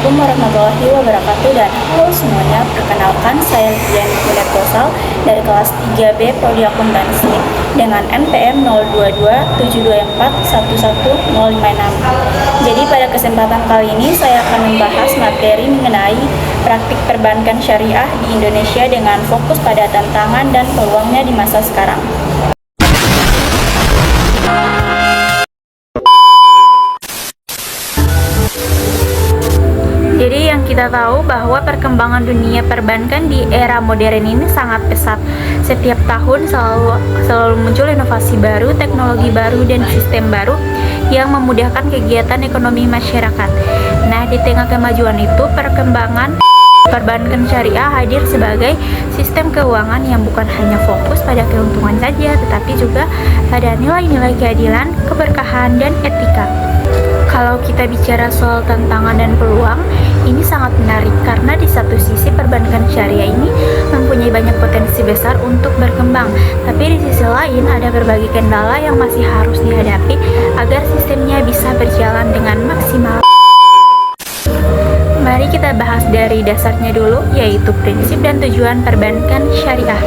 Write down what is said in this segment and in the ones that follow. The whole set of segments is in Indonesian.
Assalamualaikum warahmatullahi wabarakatuh dan halo semuanya. Perkenalkan, saya Dian Kosal dari kelas 3B Prodi Akuntansi dengan NPM 02221241156. Jadi pada kesempatan kali ini saya akan membahas materi mengenai praktik perbankan syariah di Indonesia dengan fokus pada tantangan dan peluangnya di masa sekarang. Jadi yang kita tahu bahwa perkembangan dunia perbankan di era modern ini sangat pesat. Setiap tahun selalu muncul inovasi baru, teknologi baru, dan sistem baru yang memudahkan kegiatan ekonomi masyarakat. Nah, di tengah kemajuan itu, perkembangan perbankan syariah hadir sebagai sistem keuangan yang bukan hanya fokus pada keuntungan saja, tetapi juga pada nilai-nilai keadilan, keberkahan, dan etika. Kalau kita bicara soal tantangan dan peluang, ini sangat menarik karena di satu sisi perbankan syariah ini mempunyai banyak potensi besar untuk berkembang, tapi di sisi lain ada berbagai kendala yang masih harus dihadapi agar sistemnya bisa berjalan dengan maksimal. Mari kita bahas dari dasarnya dulu, yaitu prinsip dan tujuan perbankan syariah.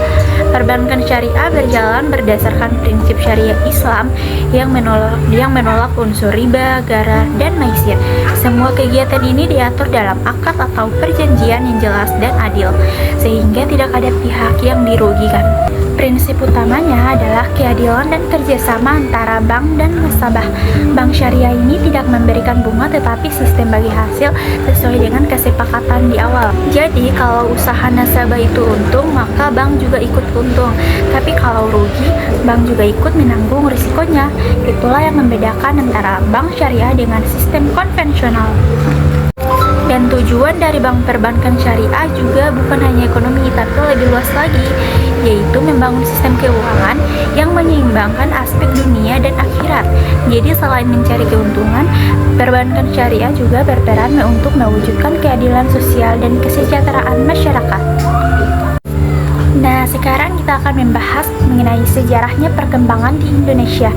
Perbankan syariah berjalan berdasarkan prinsip syariah Islam yang menolak unsur riba, gharar, dan maisir. Semua kegiatan ini diatur dalam akad atau perjanjian yang jelas dan adil, sehingga tidak ada pihak yang dirugikan. Prinsip utamanya adalah keadilan dan kerjasama antara bank dan nasabah. Bank syariah ini tidak memberikan bunga tetapi sistem bagi hasil sesuai dengan kesepakatan di awal. Jadi kalau usaha nasabah itu untung, maka bank juga ikut untung. Tapi kalau rugi, bank juga ikut menanggung risikonya. Itulah yang membedakan antara bank syariah dengan sistem konvensional. Dan tujuan dari bank perbankan syariah juga bukan hanya ekonomi, tapi lebih luas lagi, yaitu membangun sistem keuangan yang menyeimbangkan aspek dunia dan akhirat. Jadi selain mencari keuntungan, perbankan syariah juga berperan untuk mewujudkan keadilan sosial dan kesejahteraan masyarakat. Nah, sekarang kita akan membahas mengenai sejarahnya perkembangan di Indonesia.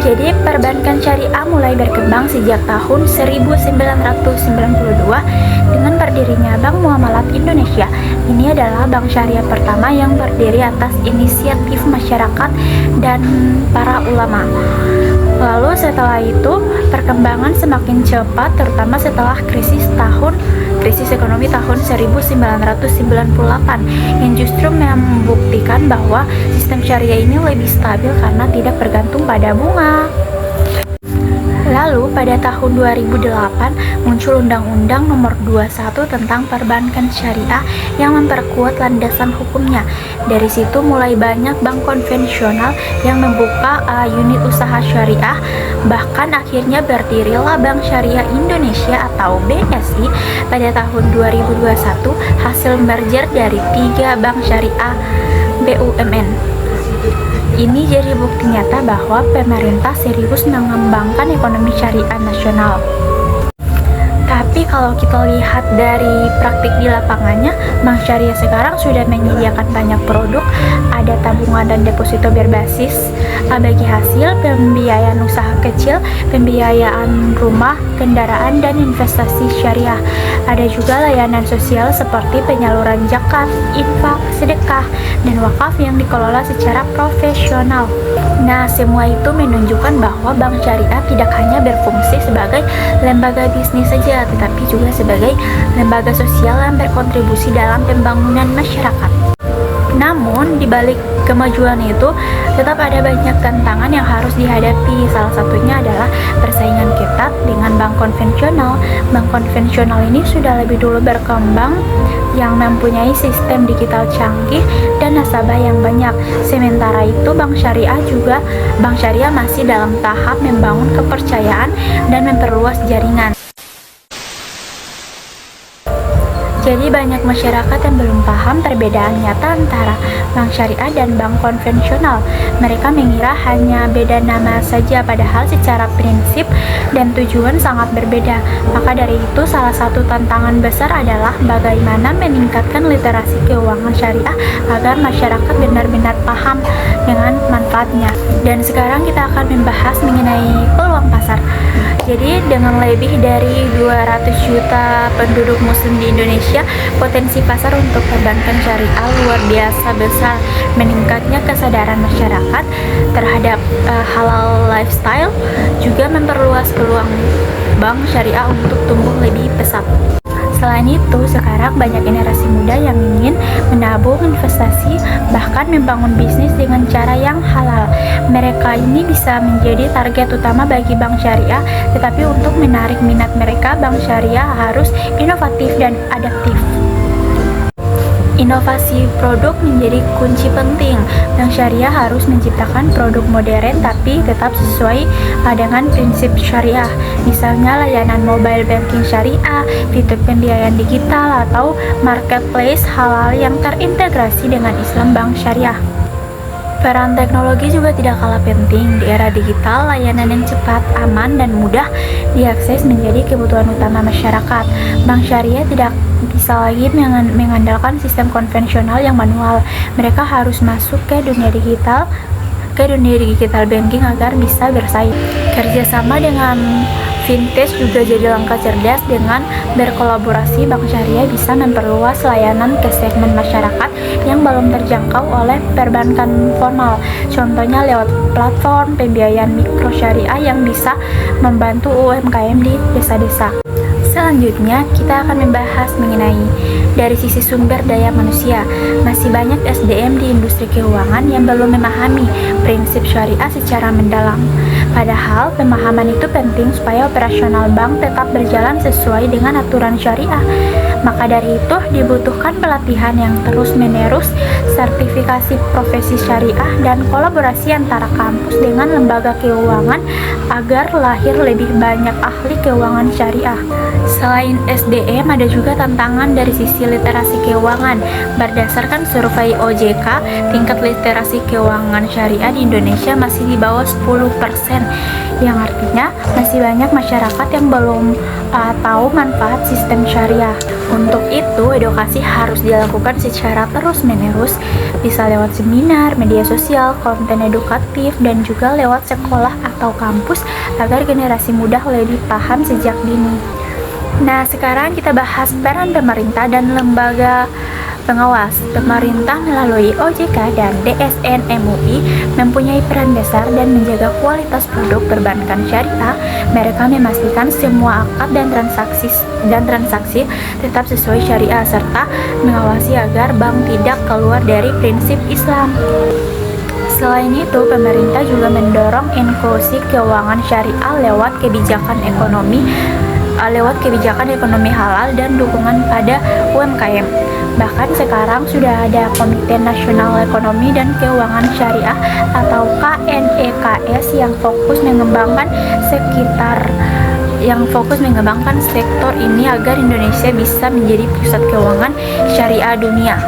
Jadi perbankan syariah mulai berkembang sejak tahun 1992 dengan berdirinya Bank Muamalat Indonesia. Ini adalah bank syariah pertama yang berdiri atas inisiatif masyarakat dan para ulama. Lalu setelah itu perkembangan semakin cepat, terutama setelah krisis ekonomi tahun 1998 yang justru membuktikan bahwa sistem syariah ini lebih stabil karena tidak bergantung pada bunga. Lalu pada tahun 2008 muncul Undang-Undang Nomor 21 tentang Perbankan Syariah yang memperkuat landasan hukumnya. Dari situ mulai banyak bank konvensional yang membuka unit usaha syariah, bahkan akhirnya berdirilah Bank Syariah Indonesia atau BSI pada tahun 2021 hasil merger dari 3 bank syariah BUMN. Ini jadi bukti nyata bahwa pemerintah serius mengembangkan ekonomi syariah nasional. Tapi kalau kita lihat dari praktik di lapangannya, bank syariah sekarang sudah menyediakan banyak produk, ada tabungan dan deposito berbasis bagi hasil, pembiayaan usaha kecil, pembiayaan rumah, kendaraan, dan investasi syariah. Ada juga layanan sosial seperti penyaluran zakat, infak, sedekah, dan wakaf yang dikelola secara profesional. Nah, semua itu menunjukkan bahwa bank syariah tidak hanya berfungsi sebagai lembaga bisnis saja, tetapi juga sebagai lembaga sosial yang berkontribusi dalam pembangunan masyarakat. Namun, di balik kemajuan itu, tetap ada banyak tantangan yang harus dihadapi. Salah satunya adalah persaingan ketat dengan bank konvensional. Bank konvensional ini sudah lebih dulu berkembang, yang mempunyai sistem digital canggih dan nasabah yang banyak. Sementara itu, bank syariah masih dalam tahap membangun kepercayaan dan memperluas jaringan. Jadi banyak masyarakat yang belum paham perbedaan nyata antara bank syariah dan bank konvensional. Mereka mengira hanya beda nama saja, padahal secara prinsip dan tujuan sangat berbeda. Maka dari itu, salah satu tantangan besar adalah bagaimana meningkatkan literasi keuangan syariah agar masyarakat benar-benar paham dengan manfaatnya. Dan sekarang kita akan membahas mengenai peluang pasar. Jadi dengan lebih dari 200 juta penduduk muslim di Indonesia, potensi pasar untuk perbankan syariah luar biasa besar. Meningkatnya kesadaran masyarakat terhadap halal lifestyle juga memperluas peluang bank syariah untuk tumbuh lebih pesat. Selain itu, sekarang banyak generasi muda yang ingin menabung, investasi, bahkan membangun bisnis dengan cara yang halal. Mereka ini bisa menjadi target utama bagi bank syariah, tetapi untuk menarik minat mereka, bank syariah harus inovatif dan adaptif. Inovasi produk menjadi kunci penting. Bank syariah harus menciptakan produk modern tapi tetap sesuai dengan prinsip syariah. Misalnya layanan mobile banking syariah, fitur pembiayaan digital, atau marketplace halal yang terintegrasi dengan Islam bank syariah. Peran teknologi juga tidak kalah penting. Di era digital, layanan yang cepat, aman, dan mudah diakses menjadi kebutuhan utama masyarakat. Bank syariah tidak bisa lagi mengandalkan sistem konvensional yang manual. Mereka harus masuk ke dunia digital banking agar bisa bersaing. Kerjasama dengan fintech juga jadi langkah cerdas. Dengan berkolaborasi, bank syariah bisa memperluas layanan ke segmen masyarakat yang belum terjangkau oleh perbankan formal. Contohnya lewat platform pembiayaan mikro syariah yang bisa membantu UMKM di desa-desa. Selanjutnya, kita akan membahas mengenai dari sisi sumber daya manusia. Masih banyak SDM di industri keuangan yang belum memahami prinsip syariah secara mendalam. Padahal, pemahaman itu penting supaya operasional bank tetap berjalan sesuai dengan aturan syariah. Maka dari itu, dibutuhkan pelatihan yang terus-menerus, sertifikasi profesi syariah, dan kolaborasi antara kampus dengan lembaga keuangan agar lahir lebih banyak ahli keuangan syariah. Selain SDM, ada juga tantangan dari sisi literasi keuangan. Berdasarkan survei OJK, tingkat literasi keuangan syariah di Indonesia masih di bawah 10%, yang artinya masih banyak masyarakat yang belum tahu manfaat sistem syariah. Untuk itu, edukasi harus dilakukan secara terus-menerus, bisa lewat seminar, media sosial, konten edukatif, dan juga lewat sekolah atau kampus agar generasi muda lebih paham sejak dini. Nah, sekarang kita bahas peran pemerintah dan lembaga pengawas. Pemerintah melalui OJK dan DSN MUI mempunyai peran besar dan menjaga kualitas produk perbankan syariah. Mereka memastikan semua akad dan transaksi tetap sesuai syariah serta mengawasi agar bank tidak keluar dari prinsip Islam. Selain itu, pemerintah juga mendorong inklusi keuangan syariah lewat kebijakan ekonomi halal dan dukungan pada UMKM. Bahkan sekarang sudah ada Komite Nasional Ekonomi dan Keuangan Syariah atau KNEKS yang fokus mengembangkan sektor ini agar Indonesia bisa menjadi pusat keuangan syariah dunia.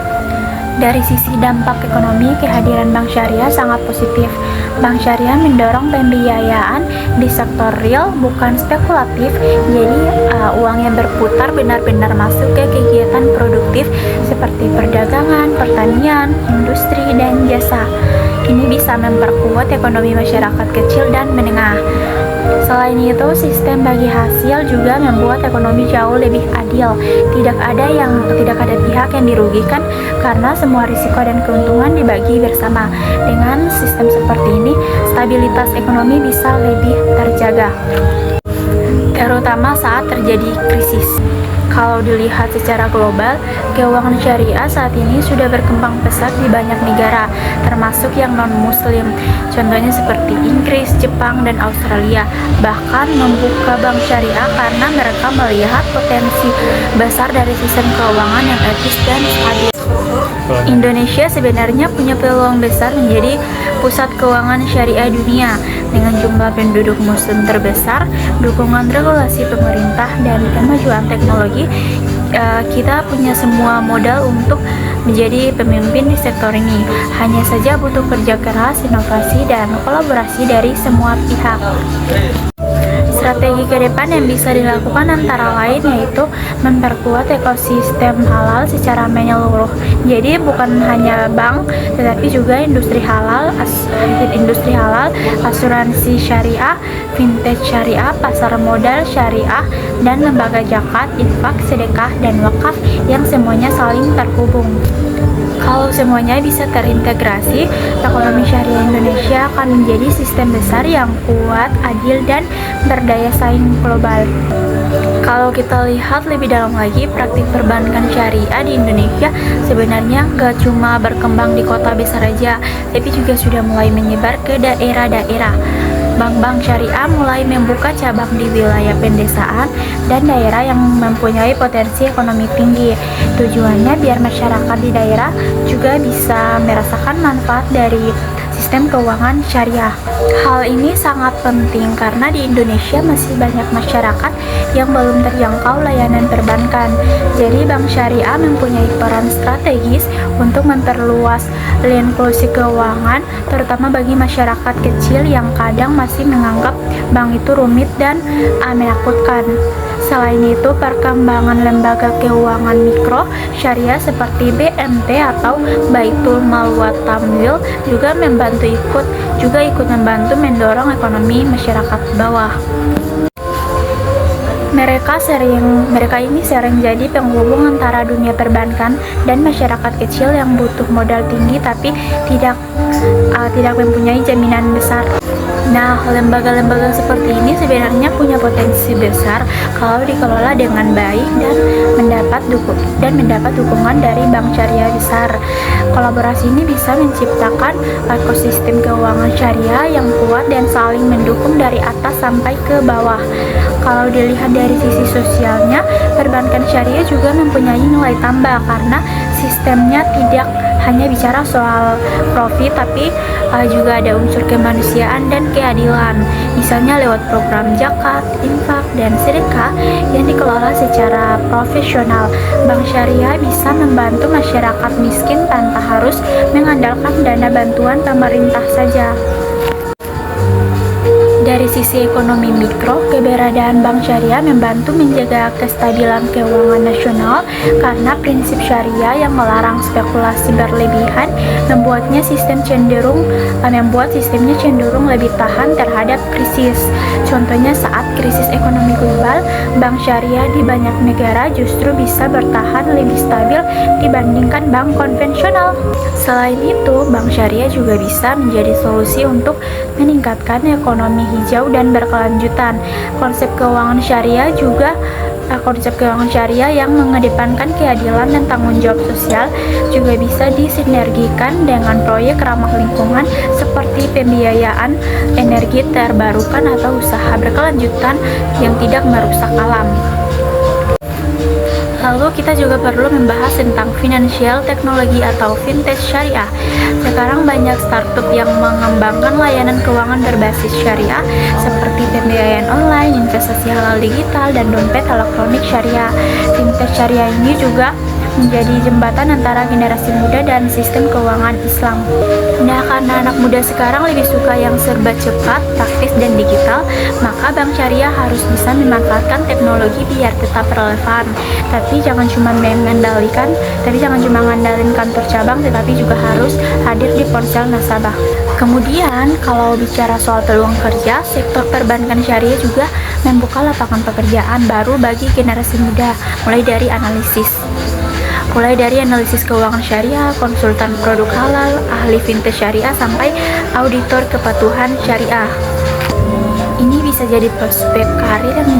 Dari sisi dampak ekonomi, kehadiran bank syariah sangat positif. Bank syariah mendorong pembiayaan di sektor real, bukan spekulatif. Jadi uang yang berputar benar-benar masuk ke kegiatan produktif seperti perdagangan, pertanian, industri, dan jasa. Ini bisa memperkuat ekonomi masyarakat kecil dan menengah. Selain itu, sistem bagi hasil juga membuat ekonomi jauh lebih adil. Tidak ada pihak yang dirugikan karena semua risiko dan keuntungan dibagi bersama. Dengan sistem seperti ini, stabilitas ekonomi bisa lebih terjaga, terutama saat terjadi krisis. Kalau dilihat secara global, keuangan syariah saat ini sudah berkembang pesat di banyak negara, termasuk yang non-muslim. Contohnya seperti Inggris, Jepang, dan Australia. Bahkan membuka bank syariah karena mereka melihat potensi besar dari sistem keuangan yang etis dan stabil. Indonesia sebenarnya punya peluang besar menjadi pusat keuangan syariah dunia. Dengan jumlah penduduk muslim terbesar, dukungan regulasi pemerintah, dan kemajuan teknologi, kita punya semua modal untuk menjadi pemimpin di sektor ini. Hanya saja butuh kerja keras, inovasi, dan kolaborasi dari semua pihak. Strategi ke depan yang bisa dilakukan antara lain yaitu memperkuat ekosistem halal secara menyeluruh. Jadi bukan hanya bank, tetapi juga industri halal, asuransi syariah, fintech syariah, pasar modal syariah, dan lembaga zakat, infak, sedekah, dan wakaf yang semuanya saling terhubung. Kalau semuanya bisa terintegrasi, ekonomi syariah Indonesia akan menjadi sistem besar yang kuat, adil, dan berdaya saing global. Kalau kita lihat lebih dalam lagi, praktik perbankan syariah di Indonesia sebenarnya nggak cuma berkembang di kota besar aja, tapi juga sudah mulai menyebar ke daerah-daerah. Bank-bank syariah mulai membuka cabang di wilayah pedesaan dan daerah yang mempunyai potensi ekonomi tinggi. Tujuannya biar masyarakat di daerah juga bisa merasakan manfaat dari sistem keuangan syariah. Hal ini sangat penting karena di Indonesia masih banyak masyarakat yang belum terjangkau layanan perbankan. Jadi bank syariah mempunyai peran strategis untuk memperluas inklusi keuangan, terutama bagi masyarakat kecil yang kadang masih menganggap bank itu rumit dan menakutkan. Selain itu, perkembangan lembaga keuangan mikro syariah seperti BMT atau Baitul Mal wa Tamwil juga ikut membantu mendorong ekonomi masyarakat bawah. Mereka ini sering jadi penghubung antara dunia perbankan dan masyarakat kecil yang butuh modal tinggi tapi tidak mempunyai jaminan besar. Nah, lembaga-lembaga seperti ini sebenarnya punya potensi besar kalau dikelola dengan baik dan mendapat dukungan dari bank syariah besar. Kolaborasi ini bisa menciptakan ekosistem keuangan syariah yang kuat dan saling mendukung dari atas sampai ke bawah. Kalau dilihat dari sisi sosialnya, perbankan syariah juga mempunyai nilai tambah karena sistemnya tidak hanya bicara soal profit, tapi juga ada unsur kemanusiaan dan keadilan. Misalnya lewat program zakat, infak, dan sedekah yang dikelola secara profesional, bank syariah bisa membantu masyarakat miskin tanpa harus mengandalkan dana bantuan pemerintah saja. Dari sisi ekonomi mikro, keberadaan bank syariah membantu menjaga kestabilan keuangan nasional karena prinsip syariah yang melarang spekulasi berlebihan membuat sistemnya cenderung lebih tahan terhadap krisis. Contohnya saat krisis ekonomi global, bank syariah di banyak negara justru bisa bertahan lebih stabil dibandingkan bank konvensional. Selain itu, bank syariah juga bisa menjadi solusi untuk meningkatkan ekonomi hijau dan berkelanjutan. Konsep keuangan syariah yang mengedepankan keadilan dan tanggung jawab sosial juga bisa disinergikan dengan proyek ramah lingkungan seperti pembiayaan energi terbarukan atau usaha berkelanjutan yang tidak merusak alam. Lalu kita juga perlu membahas tentang financial teknologi atau fintech syariah. Sekarang banyak startup yang mengembangkan layanan keuangan berbasis syariah seperti pembiayaan online, investasi halal digital, dan dompet elektronik syariah. Fintech syariah ini juga menjadi jembatan antara generasi muda dan sistem keuangan Islam. Nah, karena anak muda sekarang lebih suka yang serba cepat, praktis, dan digital, maka bank syariah harus bisa memanfaatkan teknologi biar tetap relevan. Tapi jangan cuma mengandalkan kantor cabang, tetapi juga harus hadir di ponsel nasabah. Kemudian, kalau bicara soal peluang kerja, sektor perbankan syariah juga membuka lapangan pekerjaan baru bagi generasi muda, mulai dari analisis keuangan syariah, konsultan produk halal, ahli fintech syariah, sampai auditor kepatuhan syariah. Ini bisa jadi prospek karir yang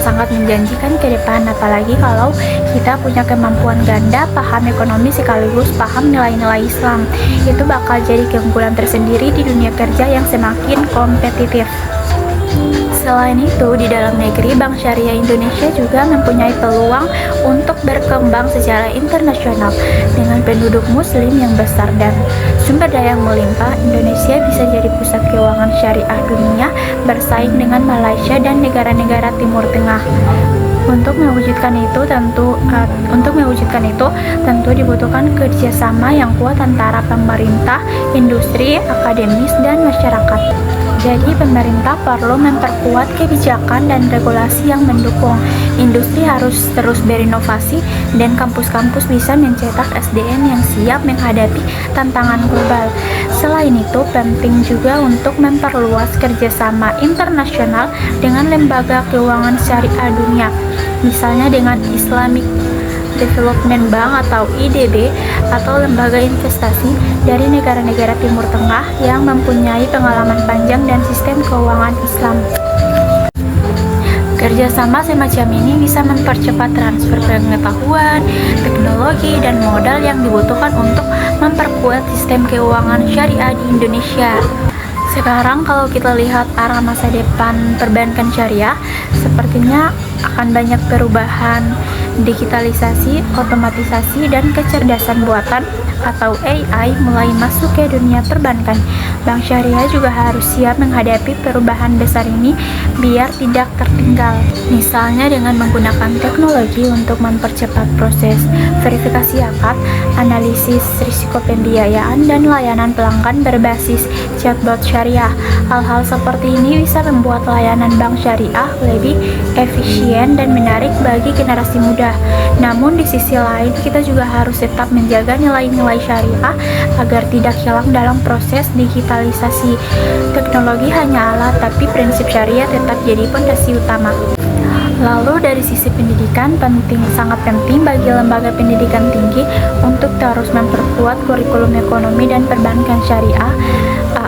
sangat menjanjikan ke depan, apalagi kalau kita punya kemampuan ganda, paham ekonomi sekaligus paham nilai-nilai Islam. Itu bakal jadi keunggulan tersendiri di dunia kerja yang semakin kompetitif. Selain itu, di dalam negeri, Bank Syariah Indonesia juga mempunyai peluang untuk berkembang secara internasional. Dengan penduduk muslim yang besar dan sumber daya yang melimpah, Indonesia bisa jadi pusat keuangan syariah dunia bersaing dengan Malaysia dan negara-negara Timur Tengah. Untuk mewujudkan itu tentu dibutuhkan kerjasama yang kuat antara pemerintah, industri, akademis, dan masyarakat. Jadi pemerintah perlu memperkuat kebijakan dan regulasi yang mendukung. Industri harus terus berinovasi dan kampus-kampus bisa mencetak SDM yang siap menghadapi tantangan global. Selain itu, penting juga untuk memperluas kerjasama internasional dengan lembaga keuangan syariah dunia, misalnya dengan Islamic Development Bank atau IDB atau lembaga investasi dari negara-negara Timur Tengah yang mempunyai pengalaman panjang dan sistem keuangan Islam. Kerjasama semacam ini bisa mempercepat transfer pengetahuan, teknologi, dan modal yang dibutuhkan untuk memperkuat sistem keuangan syariah di Indonesia. Sekarang kalau kita lihat arah masa depan perbankan syariah, sepertinya akan banyak perubahan, digitalisasi, otomatisasi, dan kecerdasan buatan atau AI mulai masuk ke dunia perbankan. Bank syariah juga harus siap menghadapi perubahan besar ini biar tidak tertinggal. Misalnya dengan menggunakan teknologi untuk mempercepat proses verifikasi akad, analisis risiko pembiayaan, dan layanan pelanggan berbasis chatbot syariah. Hal-hal seperti ini bisa membuat layanan bank syariah lebih efisien dan menarik bagi generasi muda. Namun di sisi lain, kita juga harus tetap menjaga nilai-nilai syariah agar tidak hilang dalam proses digitalisasi. Teknologi hanya alat, tapi prinsip syariah tetap jadi fondasi utama. Lalu dari sisi pendidikan, sangat penting bagi lembaga pendidikan tinggi untuk terus memperkuat kurikulum ekonomi dan perbankan syariah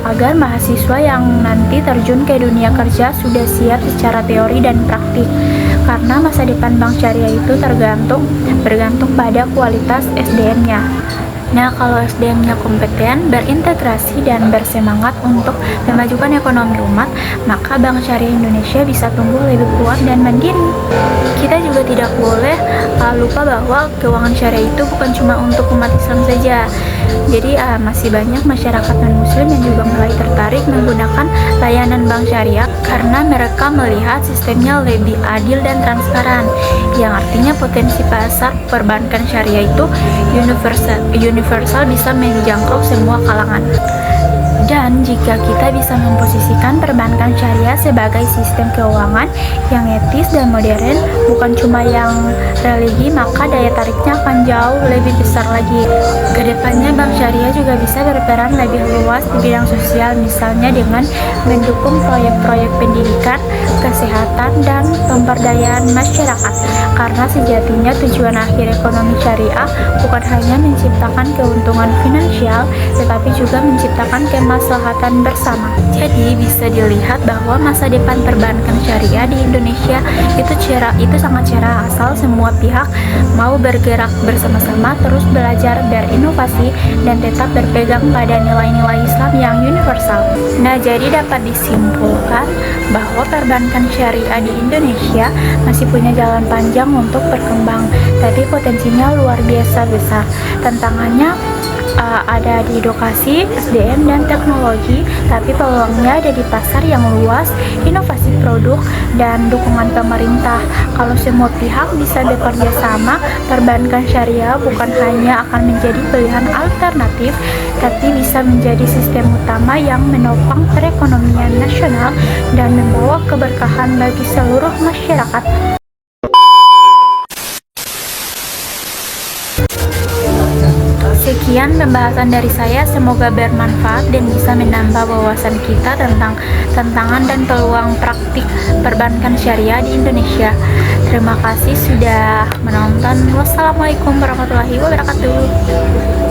agar mahasiswa yang nanti terjun ke dunia kerja sudah siap secara teori dan praktik. Karena masa depan bank syariah itu bergantung pada kualitas SDM-nya. Nah, kalau SDM-nya kompeten, berintegrasi, dan bersemangat untuk memajukan ekonomi umat, maka Bank Syariah Indonesia bisa tumbuh lebih kuat dan mandiri. Kita juga tidak boleh lupa bahwa keuangan syariah itu bukan cuma untuk umat Islam saja. Jadi masih banyak masyarakat non-muslim yang juga mulai tertarik menggunakan layanan bank syariah karena mereka melihat sistemnya lebih adil dan transparan, yang artinya potensi pasar perbankan syariah itu universal bisa menjangkau semua kalangan. Dan jika kita bisa memposisikan perbankan syariah sebagai sistem keuangan yang etis dan modern, bukan cuma yang religi, maka daya tariknya akan jauh lebih besar lagi. Kedepannya bank syariah juga bisa berperan lebih luas di bidang sosial, misalnya dengan mendukung proyek-proyek pendidikan, kesehatan, dan pemberdayaan masyarakat. Karena sejatinya tujuan akhir ekonomi syariah bukan hanya menciptakan keuntungan finansial, tetapi juga menciptakan kemaslahatan bersama. Jadi bisa dilihat bahwa masa depan perbankan syariah di Indonesia itu sangat cerah asal semua pihak mau bergerak bersama-sama, terus belajar berinovasi, dan tetap berpegang pada nilai-nilai Islam yang universal. Nah, jadi dapat disimpulkan bahwa perbankan syariah di Indonesia masih punya jalan panjang untuk berkembang, tapi potensinya luar biasa besar. Tantangannya ada di edukasi, SDM, dan teknologi, tapi peluangnya ada di pasar yang luas, inovasi produk, dan dukungan pemerintah. Kalau semua pihak bisa bekerja sama, perbankan syariah bukan hanya akan menjadi pilihan alternatif, tapi bisa menjadi sistem utama yang menopang perekonomian nasional dan membawa keberkahan bagi seluruh masyarakat. Sekian pembahasan dari saya, semoga bermanfaat dan bisa menambah wawasan kita tentang tantangan dan peluang praktik perbankan syariah di Indonesia. Terima kasih sudah menonton. Wassalamualaikum warahmatullahi wabarakatuh.